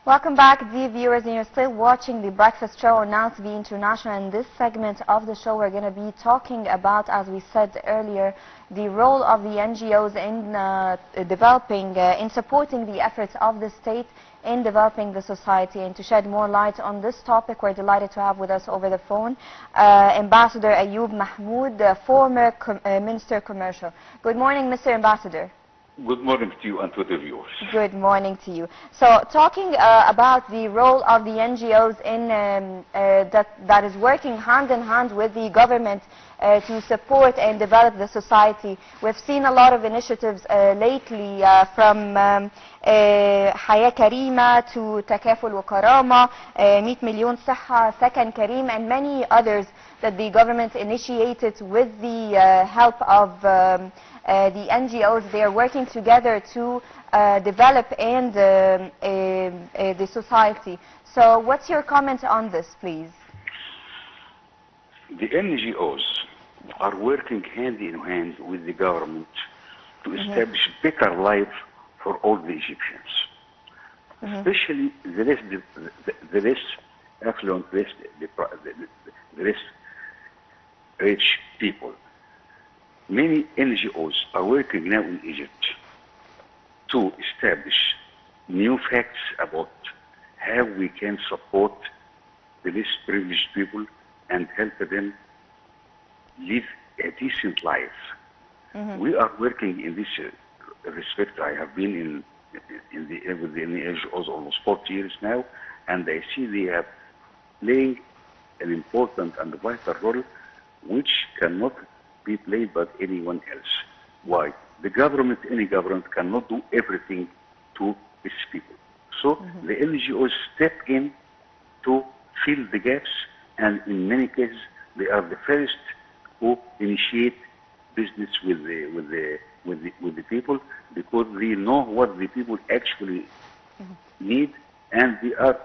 Welcome back, dear viewers, and you're still watching the breakfast show on Now TV International. In this segment of the show, we're going to be talking about, as we said earlier, the role of the NGOs in developing, in supporting the efforts of the state in developing the society. And to shed more light on this topic, we're delighted to have with us over the phone Ambassador Ayoub Mahmoud, former Minister Commercial. Good morning, Mr. Ambassador. Good morning to you and to the viewers. Good morning to you. So, talking about the role of the NGOs in that is working hand in hand with the government to support and develop the society. We've seen a lot of initiatives lately from حياة كريمة to تكافل وكرامة, 100 مليون صحة, سكن كريم, and many others that the government initiated with the help of the NGOs. They are working together to develop and the society. So what's your comment on this, please? The NGOs are working hand in hand with the government to establish better life for all the Egyptians, especially the less affluent, the less rich people. Many NGOs are working now in Egypt to establish new facts about how we can support the less privileged people and help them live a decent life. We are working in this respect. I have been with the NGOs almost 40 years now, and I see they are playing an important and vital role which cannot be played by anyone else. Why? The government, any government, cannot do everything to its people. So the NGOs step in to fill the gaps, and in many cases they are the first who initiate business with the people, because they know what the people actually need, and we are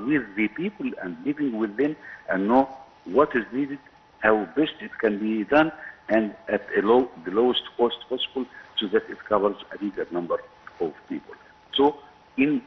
with the people and living with them and know what is needed, how best it can be done, and at the lowest cost possible, so that it covers a bigger number of people. So in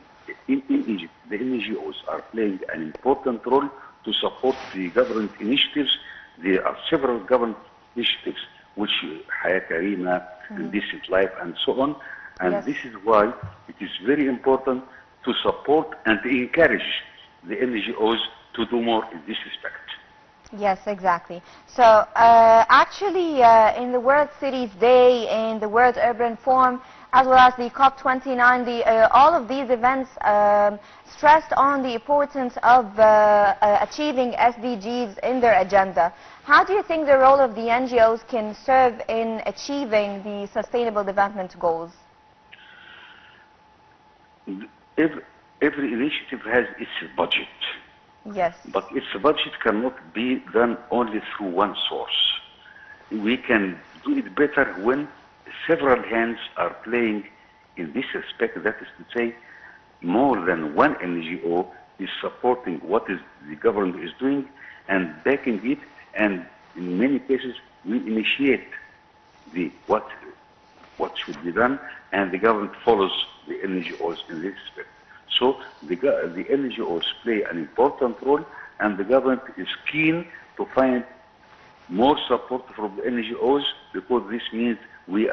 Egypt, the NGOs are playing an important role to support the government initiatives. There are several government initiatives, which حياة كريمة, decent life, and so on. And this is why it is very important to support and to encourage the NGOs to do more in this respect. Yes, exactly. So actually in the World Cities Day and the World Urban Forum, as well as the COP29, all of these events stressed on the importance of achieving SDGs in their agenda. How do you think the role of the NGOs can serve in achieving the Sustainable Development Goals? Every initiative has its budget. Yes. But its budget cannot be done only through one source. We can do it better when several hands are playing in this respect. That is to say, more than one NGO is supporting what the government is doing and backing it, and in many cases we initiate what should be done, and the government follows the NGOs in this respect. So the NGOs play an important role, and the government is keen to find more support from the NGOs, because this means the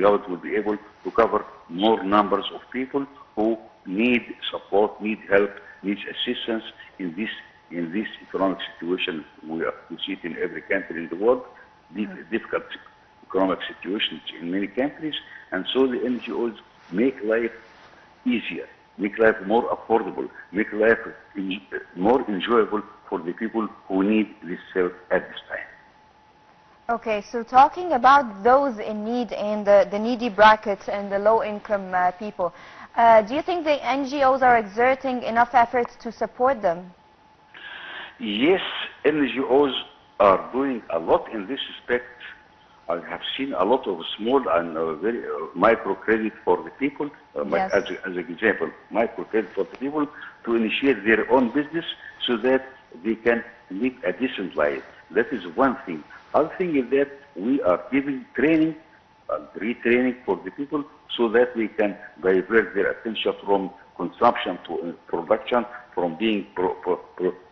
government will be able to cover more numbers of people who need support, need help, need assistance in this economic situation. We see it in every country in the world, difficult economic situations in many countries, and so the NGOs make life easier, make life more affordable, make life more enjoyable for the people who need this help at this time. Okay, so talking about those in need and the needy brackets and the low-income people, do you think the NGOs are exerting enough efforts to support them? Yes, NGOs are doing a lot in this respect. I have seen a lot of small and very microcredit for the people, as an example, microcredit for the people to initiate their own business so that they can live a decent life. That is one thing. Other thing is that we are giving training retraining for the people so that we can divert their attention from consumption to production, from being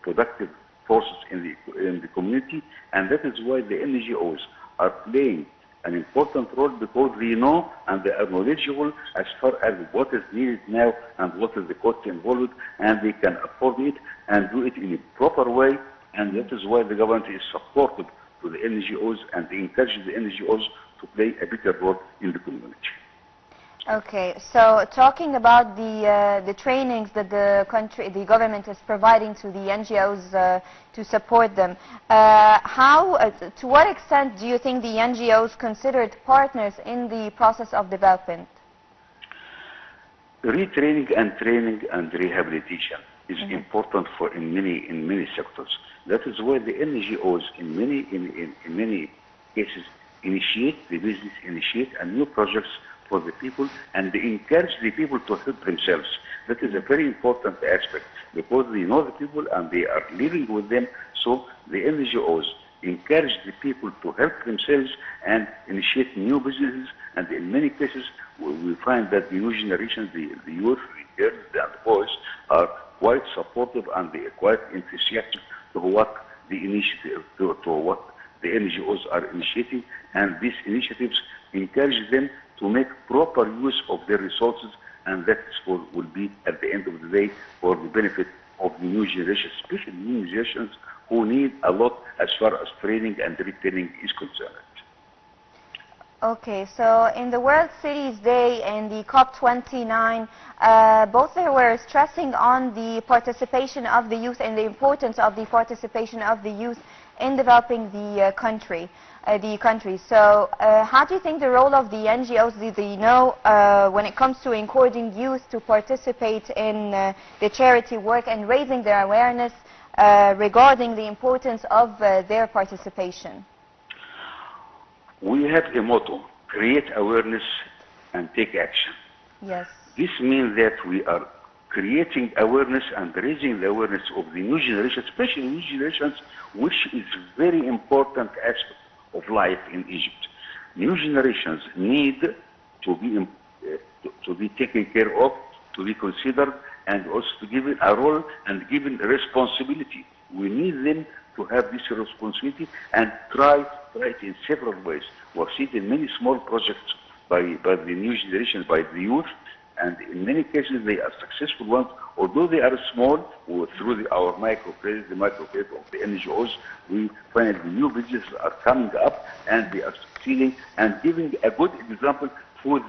productive forces in the community. And that is why the NGOs are playing an important role, because they know and they are knowledgeable as far as what is needed now and what is the cost involved, and they can afford it and do it in a proper way. And that is why the government is supportive to the NGOs and encourages the NGOs to play a bigger role in the community. Okay, so talking about the trainings that the government is providing to the NGOs to support them, to what extent do you think the NGOs considered partners in the process of development? Retraining and training and rehabilitation is important in many sectors. That is why the NGOs in many cases initiate the business, initiate new projects for the people, and they encourage the people to help themselves. That is a very important aspect, because they know the people and they are living with them. So the NGOs encourage the people to help themselves and initiate new businesses. And in many cases, we find that the new generation, the youth, the girls and the boys, are quite supportive and they are quite enthusiastic to what the initiative, to what the NGOs are initiating. And these initiatives encourage them to make proper use of their resources, and that will be at the end of the day for the benefit of the new generation, especially new generations who need a lot as far as training and retraining is concerned. Okay, so in the World Cities Day and the COP29, both they were stressing on the participation of the youth and the importance of the participation of the youth in developing the country. So how do you think the role of the NGOs, when it comes to encouraging youth to participate in the charity work and raising their awareness regarding the importance of their participation? We have a motto: create awareness and take action. Yes. This means that we are creating awareness and raising the awareness of the new generation, especially new generations, which is very important aspect of life in Egypt. New generations need to be taken care of, to be considered, and also to given a role and given responsibility. We need them to have this responsibility and try it in several ways. We've seen in many small projects by the new generation, by the youth, and in many cases they are successful ones, although they are small. Through our microcredit, the microcredit of the NGOs, we find the new businesses are coming up and they are succeeding and giving a good example for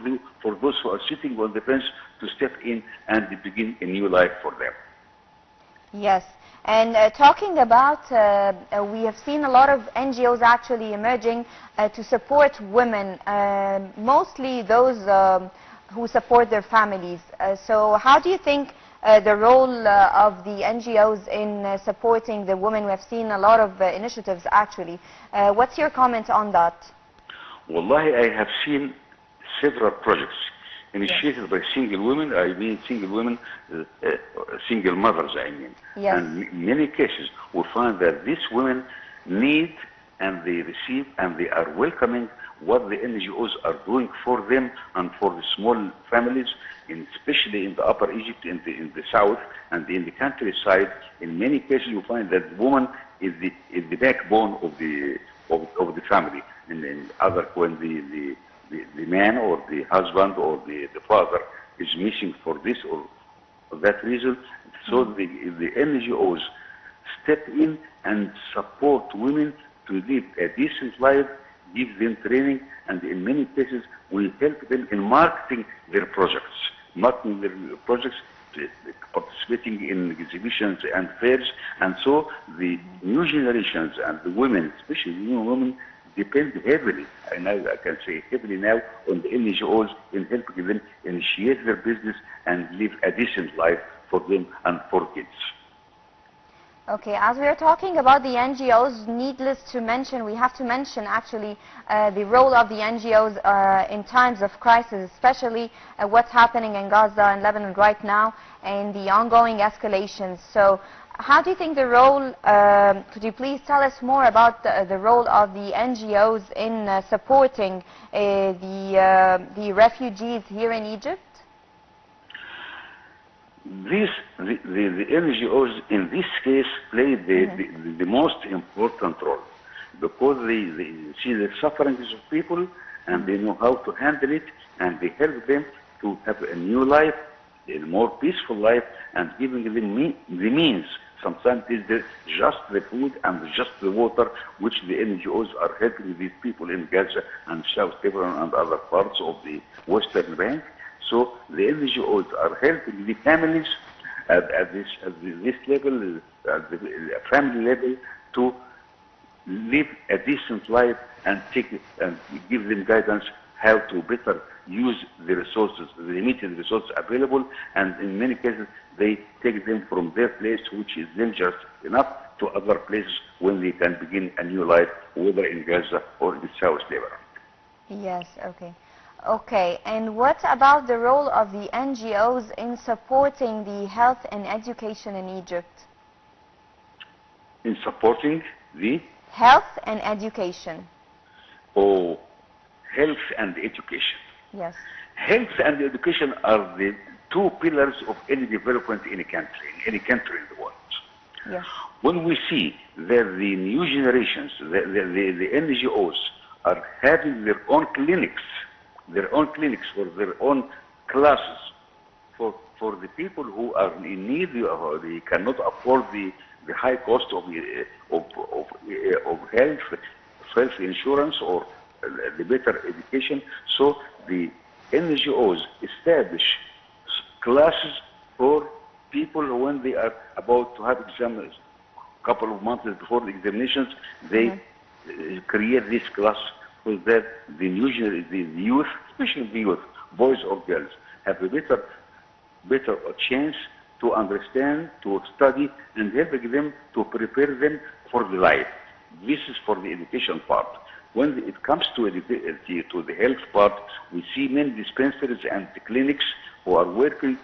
those who are sitting on the bench to step in and begin a new life for them. Yes. And talking about, we have seen a lot of NGOs actually emerging to support women, mostly those who support their families. So how do you think the role of the NGOs in supporting the women? We have seen a lot of initiatives actually. What's your comment on that? Wallahi, I have seen several projects initiated by single women. I mean single women, single mothers, I mean. Yes. And in many cases we find that these women need and they receive and they are welcoming what the NGOs are doing for them and for the small families, especially in the Upper Egypt, in the south and in the countryside. In many cases you find that woman is the backbone of the family. And when the man or the husband or the father is missing for this or for that reason, so the NGOs step in and support women to live a decent life, give them training, and in many cases we help them in marketing their projects, participating in exhibitions and fairs. And so the new generations and the women, especially the new women, depend heavily, and I can say heavily now, on the NGOs in helping them initiate their business and live a decent life for them and for kids. Okay, as we are talking about the NGOs, needless to mention, we have to mention actually the role of the NGOs in times of crisis, especially what's happening in Gaza and Lebanon right now and the ongoing escalations. So how do you think the role, could you please tell us more about the role of the NGOs in supporting the refugees here in Egypt? The NGOs in this case play the most important role, because they see the sufferings of people and they know how to handle it, and they help them to have a new life, a more peaceful life, and giving them the means. Sometimes it's just the food and just the water, which the NGOs are helping these people in Gaza and South Lebanon and other parts of the Western Bank. So the NGOs are helping the families at this level, at the family level, to live a decent life and give them guidance how to better use the resources, the limited resources available, and in many cases they take them from their place, which is dangerous enough, to other places when they can begin a new life, whether in Gaza or in South Lebanon. Yes, okay. Okay, and what about the role of the NGOs in supporting the health and education in Egypt? In supporting the health and education. Oh, health and education. Yes. Health and education are the two pillars of any development in a country, in the world. Yes. When we see that the new generations, the NGOs are having their own clinics for their own classes, for the people who are in need, or they cannot afford the high cost of health insurance or the better education. So the NGOs establish classes for people when they are about to have exams, a couple of months before the examinations. They create this class so that the youth, especially the youth, boys or girls, have a better chance to understand, to study, and helping them to prepare them for the life. This is for the education part. When it comes to the health part, we see many dispensaries and clinics who are working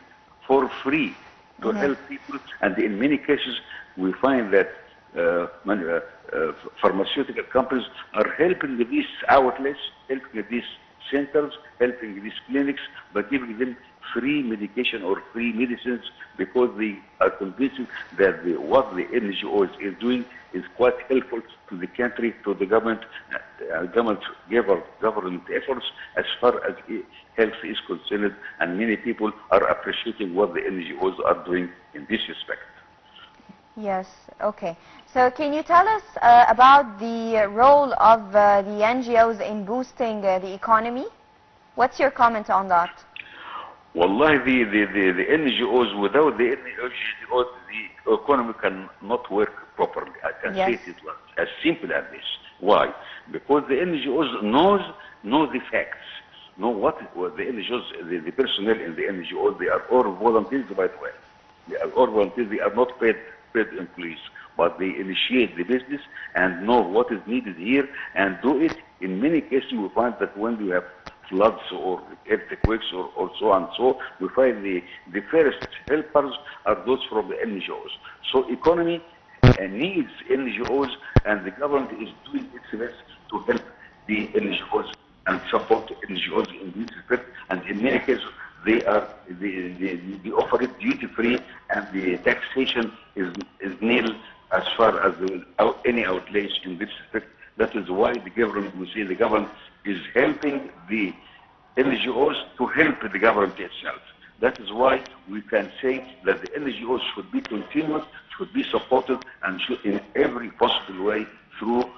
for free to help people, and in many cases we find that pharmaceutical companies are helping these outlets, helping these centers, helping these clinics by giving them free medication or free medicines, because they are convinced that what the NGOs is doing is quite helpful to the country, to the government efforts as far as health is concerned, and many people are appreciating what the NGOs are doing in this respect. Yes, okay. So can you tell us about the role of the NGOs in boosting the economy? What's your comment on that? Wallahi, the NGOs, without the NGOs, the economy cannot work properly. I can say it as simple as this. Why? Because the NGOs know the facts, know what the NGOs, the personnel in the NGOs, they are all volunteers, by the way. They are all volunteers, they are not paid employees, but they initiate the business and know what is needed here and do it. In many cases, we find that when we have floods or earthquakes or so and so, we find the first helpers are those from the NGOs. So economy needs NGOs, and the government is doing its best to help the NGOs and support the NGOs in this respect. And in many cases, they offer it duty free, and the taxation is nil as far as any outlays in this respect. That is why the government, we see the government is helping the NGOs to help the government itself. That is why we can say that the NGOs should be continuous, should be supported, and should in every possible way through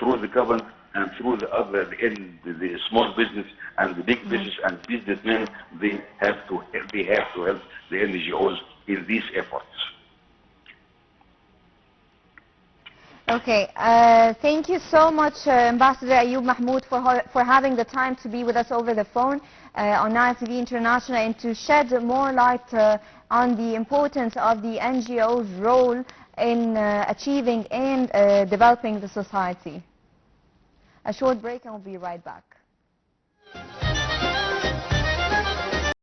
the government and through the small business and the big business and businessmen. They have to help the NGOs in these efforts. Okay, thank you so much, Ambassador Ayoub Mahmoud, for having the time to be with us over the phone on Nile TV International, and to shed more light on the importance of the NGO's role in achieving and developing the society. A short break and we'll be right back.